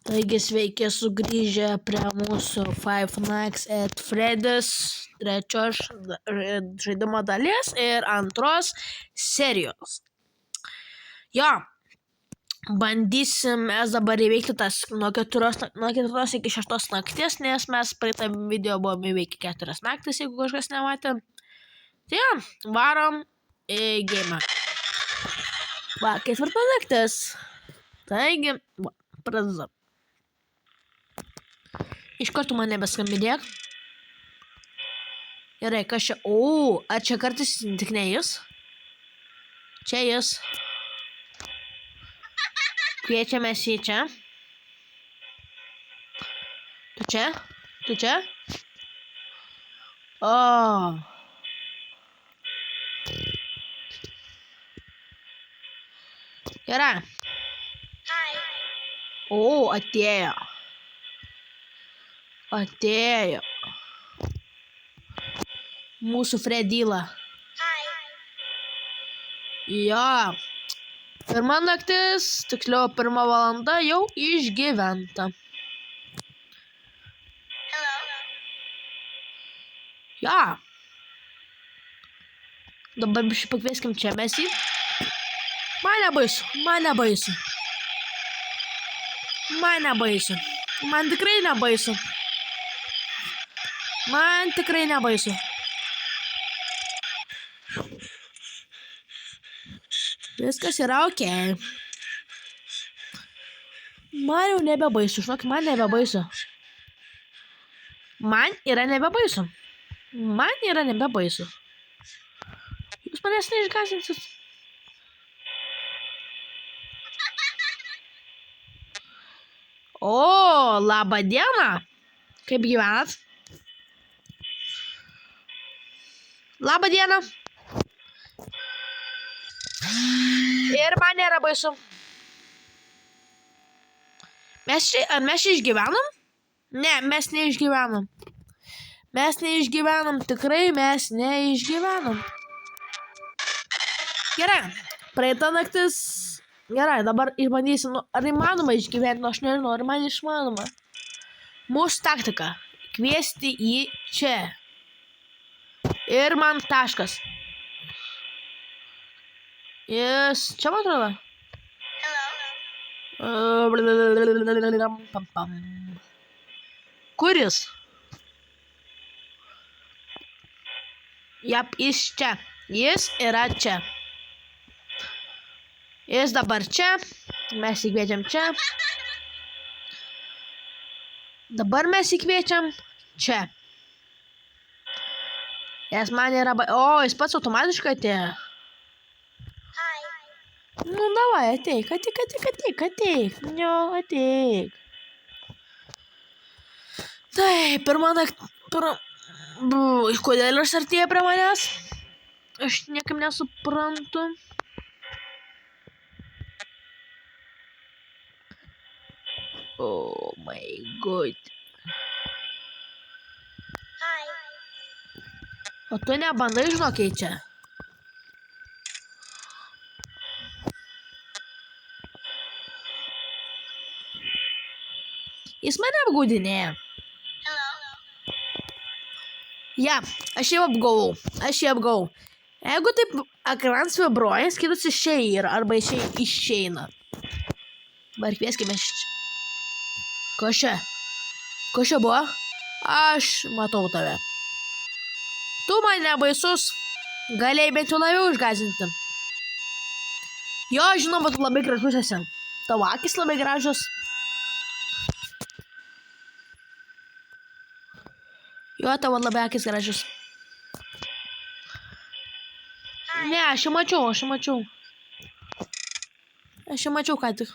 Taigi sveiki sugrįžę prie mūsų Five Nights at Freddy's trečios žaidimo dalies ir antros serijos. Jo, bandysim mes dabar įveikti tas nuo 4 iki 6 nakties, nes mes praeitą video buvome įveikę 4 naktis, jeigu kažkas nematė. Tai jo, varom į geimą. Va, 4 naktis. Taigi, va, pradedam. Iš karto man nebeskambinėk. Gerai, kas čia? O, ar čia kartais tik ne jis? Čia jis. Kviečiamės jį čia. Tu čia? Tu čia? O. Gerai. O, atėjo. Atėjo. Mūsų Fredyla. Jo. Pirma naktis, tiksliau 1 valanda jau išgyventa. Jo. Dabar biškai pakvieskim čia mes jį. Man nebaisu, man nebaisu. Man nebaisu. Man tikrai nebaisu. Man tikrai nebaisu. Viskas yra okei. Man jau nebebaisu, žinok, man nebebaisu. Man yra nebebaisu. Man yra nebebaisu. Jūs manęs neišgąsdinsit. O, labą dieną. Kaip gyvenat? Labą dieną. Ir man nėra baisu. Ar mes čia išgyvenam? Ne, mes neišgyvenam. Mes neišgyvenam, tikrai mes neišgyvenam. Gerai, praeita naktis. Gerai, dabar išbandysim, ar įmanoma išgyventi, aš nežinau, ar man išmanoma. Mūsų taktika. Kviesti jį čia. Ir man taškas. Jis čia, man atrodo. Kur jis? Jap, jis čia. Jis yra čia. Jis dabar čia. Mes įkviečiam čia. Dabar mes įkviečiam čia. Nes man yra... O, jis pats automatiškai atėjo. Nu, davai, ateik. Jo, ateik. Tai, pirmą naktį... Kodėl jis artėja prie manęs? Aš niekam nesuprantu. Oh my god. O tu nebandai, žinokai, čia. Jis mane apgaudinėja. Ja, aš jau apgavau. Jeigu taip ekranas vibruoja, skaitus išeina arba išeina. Dabar kvieskime čia. Kas čia? Kas čia buvo? Aš matau tave. Tu man nebaisus. Galėjai bent jau labiau išgąsdinti. Jo, žinoma, tu labai gražus esi. Tavo akis labai gražus. Jo, tavo labai akis gražus. Ne, aš jau mačiau. Aš jau mačiau ką tik.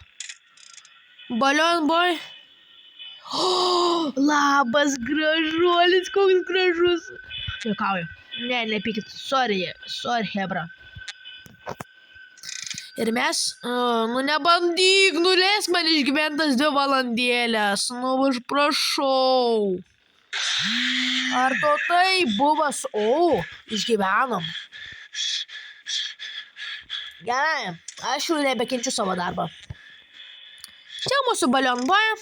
Balloon boy. O, labas gražuolis, koks gražus. Juokauju. Ne, nepykit. Sorry, hebra. Ir mes, nu nebandyk, nuleis man išgyventas 2 valandėlės. Nu, aš prašau. Ar to tai buvas? O, išgyvenom. Gerai, aš jau nebekenčiu savo darbą. Čia mūsų balionboja.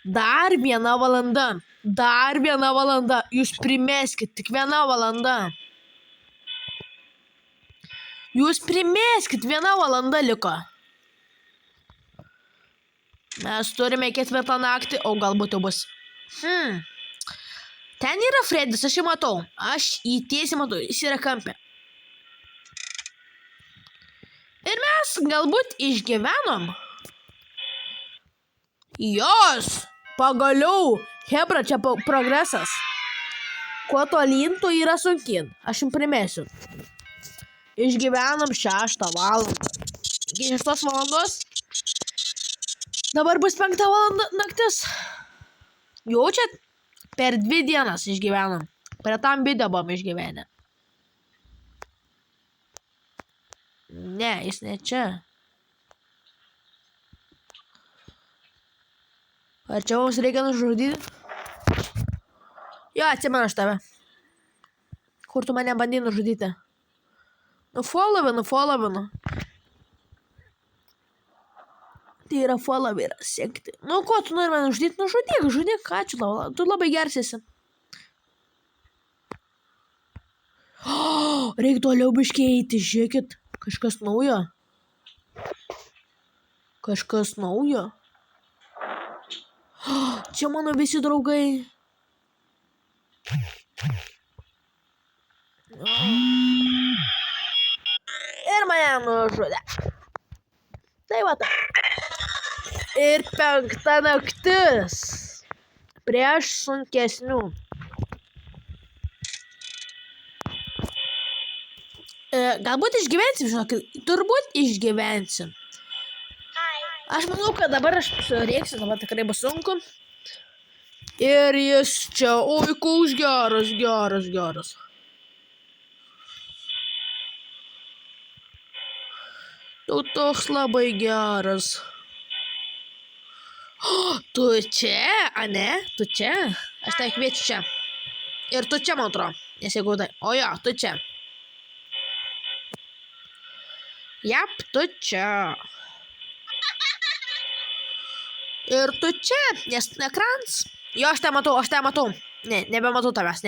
Dar 1 valanda. Dar 1 valanda. Jūs primeskit, tik 1 valanda. Jūs primeskit, 1 valanda liko. Mes turime 4 naktį, o galbūt jau bus. Ten yra Fredis, aš jį matau. Aš jį tiesiai matau, jis yra kampe. Ir mes galbūt išgyvenom. Jos, pagaliau, hebra, čia progresas. Kuo tolyn, tuo yra sunkin. Aš jums primesiu. Išgyvenom 6 valandą. Iki 6 valandos. Dabar bus 5 valanda naktis. Jaučiat? Per 2 dienas išgyvenom. Prie tam video buvom išgyvenę. Ne, jis ne čia. Ar čia mums reikia nužudyti? Jo, atsimenu aš tave. Kur tu mane bandai nužudyti? Nufollowinu. Tai yra follow yra sekti. Nu, ko tu nori mane nužudyti? Žudyk, ačiū tau. Tu labai gersiesi. Reikia toliau biškiai eiti, žiūrėkit. Kažkas naujo. Čia mano visi draugai. Ir mane nužudė. Tai va tai. Ir 5 naktis. Prieš sunkesnių. Galbūt išgyvensim, žinokit. Turbūt išgyvensim. Aš manau, kad dabar aš surėksiu, dabar tikrai bus sunku. Ir jis čia, oi, koks geras. Tu toks labai geras. Tu čia, ane? Tu čia? Aš tai kviečiu čia. Ir tu čia, man atrodo. Nes jeigu tai... O jo, tu čia. Jap, tu čia. Ir tu čia, nes ekrans. Jo, aš tai matau. Ne, nebematau tavęs,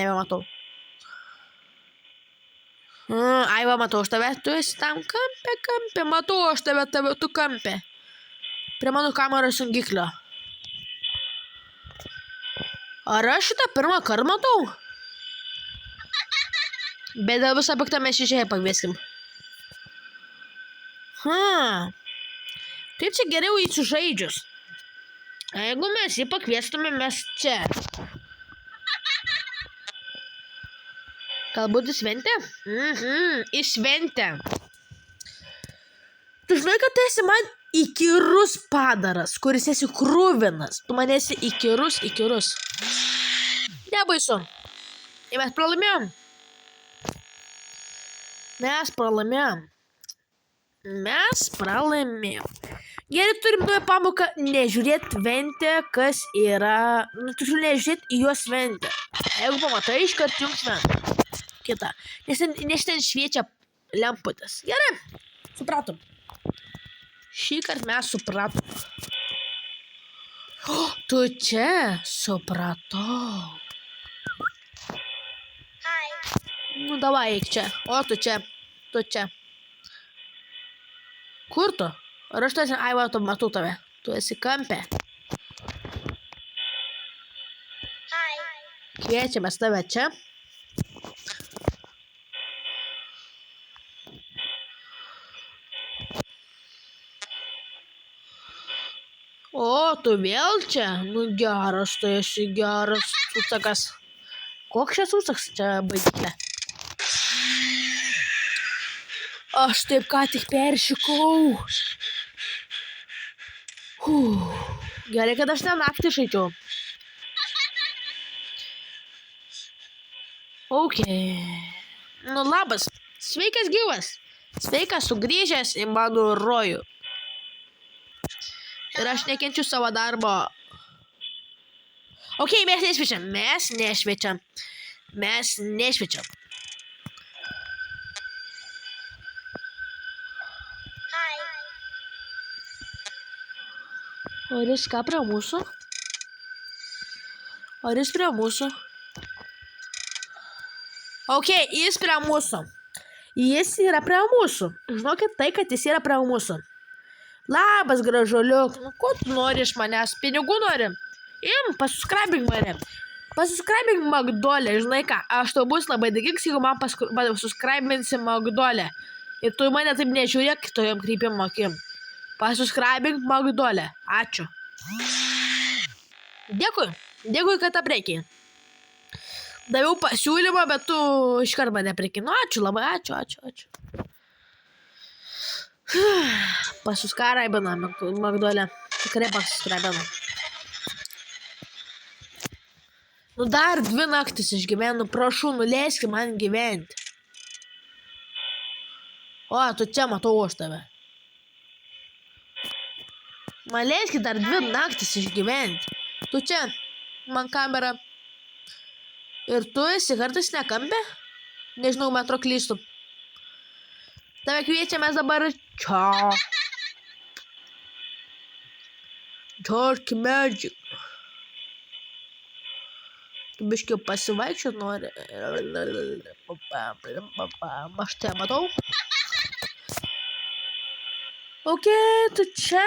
Ai, va, matau aš tave, tu esi tam kampe. Matau aš tave, tu kampe. Prie mano kameros jungiklio. Ar aš šitą pirmą kartą matau? Bet dėl visą piktą mes šešėje pakvieskim. Kaip čia geriau jį sužaidžius? Jeigu mes jį pakviestume, mes čia. Galbūt įšventė? Įšventė. Tu žinai, kad tu esi man įkyrus padaras, kuris esi krūvinas. Tu man esi įkyrus. Nebaisu. Ir mes pralaimėjom. Gerai, turim nuoją pamoką nežiūrėti ventę, kas yra... Tiksliau, nežiūrėti į juos ventę. Jeigu pamatai, iškart jums ventę. Kita. Nes ten šviečia lemputės. Gerai, supratom. Šį kartą mes supratom. Tu čia? Supratau. Nu, davai, eik čia. O, tu čia. Kur tu? Ar aš tu esi? Ai, va, tu matau tave. Tu esi kampe. Kviečiamės tave čia. O, tu vėl čia? Nu, geras, tu esi geras susakas. Koks čia susaks čia baidyklė? Aš taip ką tik peršikau. Gerai, kad aš ten naktį žaidžiau. Ok. Nu, labas. Sveikas gyvas. Sveikas sugrįžęs į mano rojų. Ir aš nekenčiu savo darbo. Ok, mes nešviečiam. O jis ką prie mūsų? Ar jis prie mūsų? Ok, jis prie mūsų. Jis yra prie mūsų. Žinokit tai, kad jis yra prie mūsų. Labas, gražuoliuk. Nu, ko tu nori iš manęs? Pinigų nori? Pasubscribink mane. Pasubscribink Magdolę. Žinai ką, aš tau bus labai dėkingas, jeigu man pasubscribinsi Magdolę. Ir tu mane taip nežiūrėk tojom krypim akim. Pasubscribink Magdolę. Ačiū. Dėkui. Dėkui, kad aprėkiai. Daviau pasiūlymą, bet tu iškart mane prikinu. Ačiū, labai ačiū. Pasubscribina Magdolę. Tikrai pasubscribina. Nu dar 2 naktis išgyvenu. Prašau, nuleiski man gyventi. O, tu čia matau aš tave. Man leiski dar 2 naktis išgyventi. Tu čia, man kamera. Ir tu esi kartais nekampė? Nežinau, metro klystu. Tave kviečiamės dabar čia. Dark Magic. Tu biškai pasivaikščiot nori. Aš te matau. Ok, tu čia.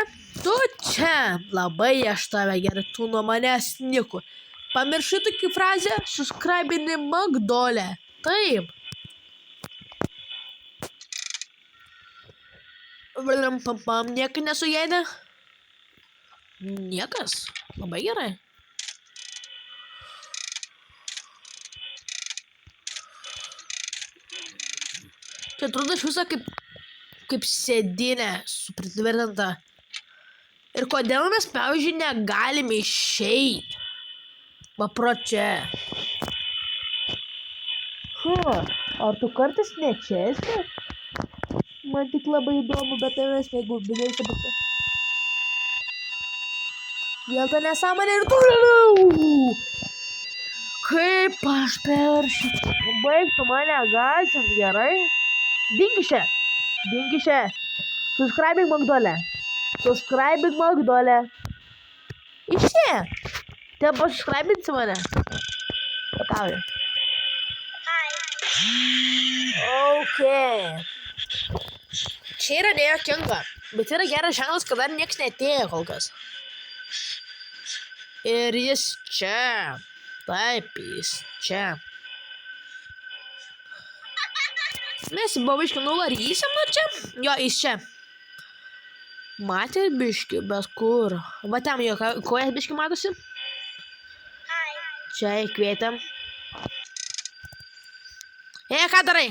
Labai aš tave gerai, tu nuo manęs nieko. Pamiršai tokį frazę, subscribini Magdolę. Taip. Niekas nesuėdė? Niekas. Labai gerai. Čia atrodo iš viso kaip sėdinė, supritvirtinta. Ir kodėl mes, pavyzdžiui, negalime išeiti? Va pro čia. Ar tu kartais ne čia esi? Man tik labai įdomu, bet tavęs mėgau bėgėsi bakta. Vėl ta nesąmonė ir toliau. Kaip aš per šitą. Baigtų mane gąsdint, gerai? Dingi čia. Subscribing Magdolę. Išė. Te pasubscribinsi mane? Patauju. Ok. Čia yra nejokinga, bet yra geras ženklas, kad dar nieks neatėjo kol kas. Ir jis čia. Taip, jis čia. Mes babiškai nularysim nuo čia. Jo, jis čia. Matė biški, bet kur? Va ten jo kojas biški matosi. Čia įkvietėm. Ką darai?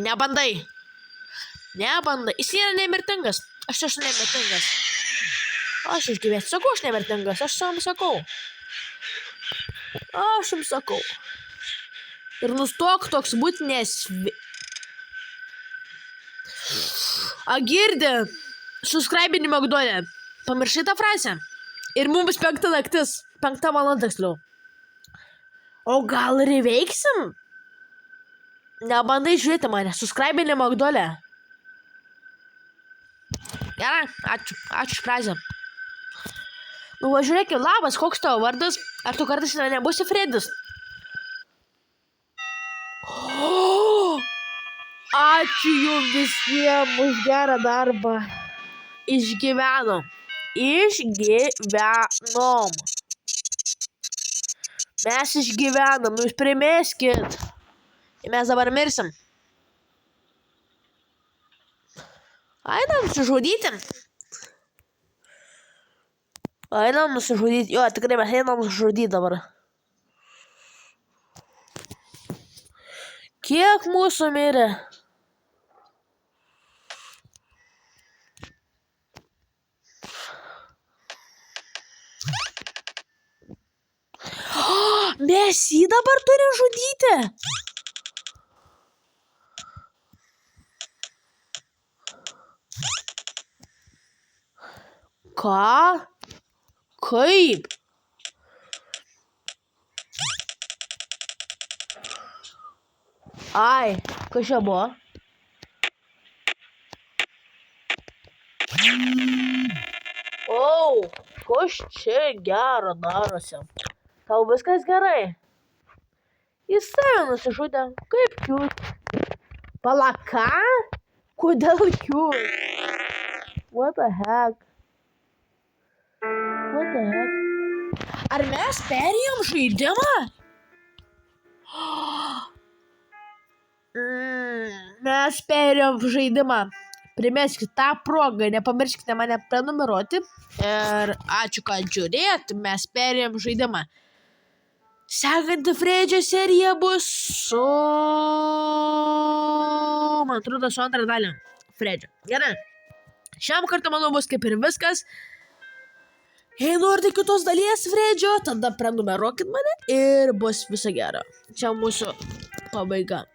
Nebandai. Jis yra nemirtingas. Aš esu nemirtingas. Aš išgyvėsiu. Sakau, aš nemirtingas. Aš jums sakau. Ir nustok toks būti Agirdi. Subscribini Magdolę. Pamiršai tą frazę. Ir mums 5 naktis. 5 valanda tiksliau. O gal ir įveiksim? Nebandai žiūrėti mane. Subscribini Magdolę. Gerai, ačiū frazę. Nu, važiuokit, labas, koks tavo vardas? Ar tu kartais nebūsi Fredis? Ačiū jums visiems už gerą darbą. Išgyvenom. Mes išgyvenom, jūs primeskit. Ir mes dabar mirsim. Einam nusižudyti. Jo, tikrai mes einam nusižudyti dabar. Kiek mūsų mirė? Mes jį dabar turim žudyti. Ką? Kaip? Ai, kas čia buvo? O, kas čia gero darosi? Tau viskas gerai. Jis save nusižudė. Kaip kiūt. Pala, ką? Kodėl kiūt? What the heck? What the heck? Ar mes perėjom žaidimą? Mes perėjom žaidimą. Primeskite tą progą, nepamirškite mane prenumeruoti. Ir ačiū, kad žiūrėt, mes perėjom žaidimą. Sekanti Fredžio serija bus su... Man atrodo, su antrą dalį Fredžio. Gerai. Šiam kartą, manau, bus kaip ir viskas. Jei norite kitos dalies Fredžio, tada prenumeruokit mane ir bus viso gero. Čia mūsų pabaiga.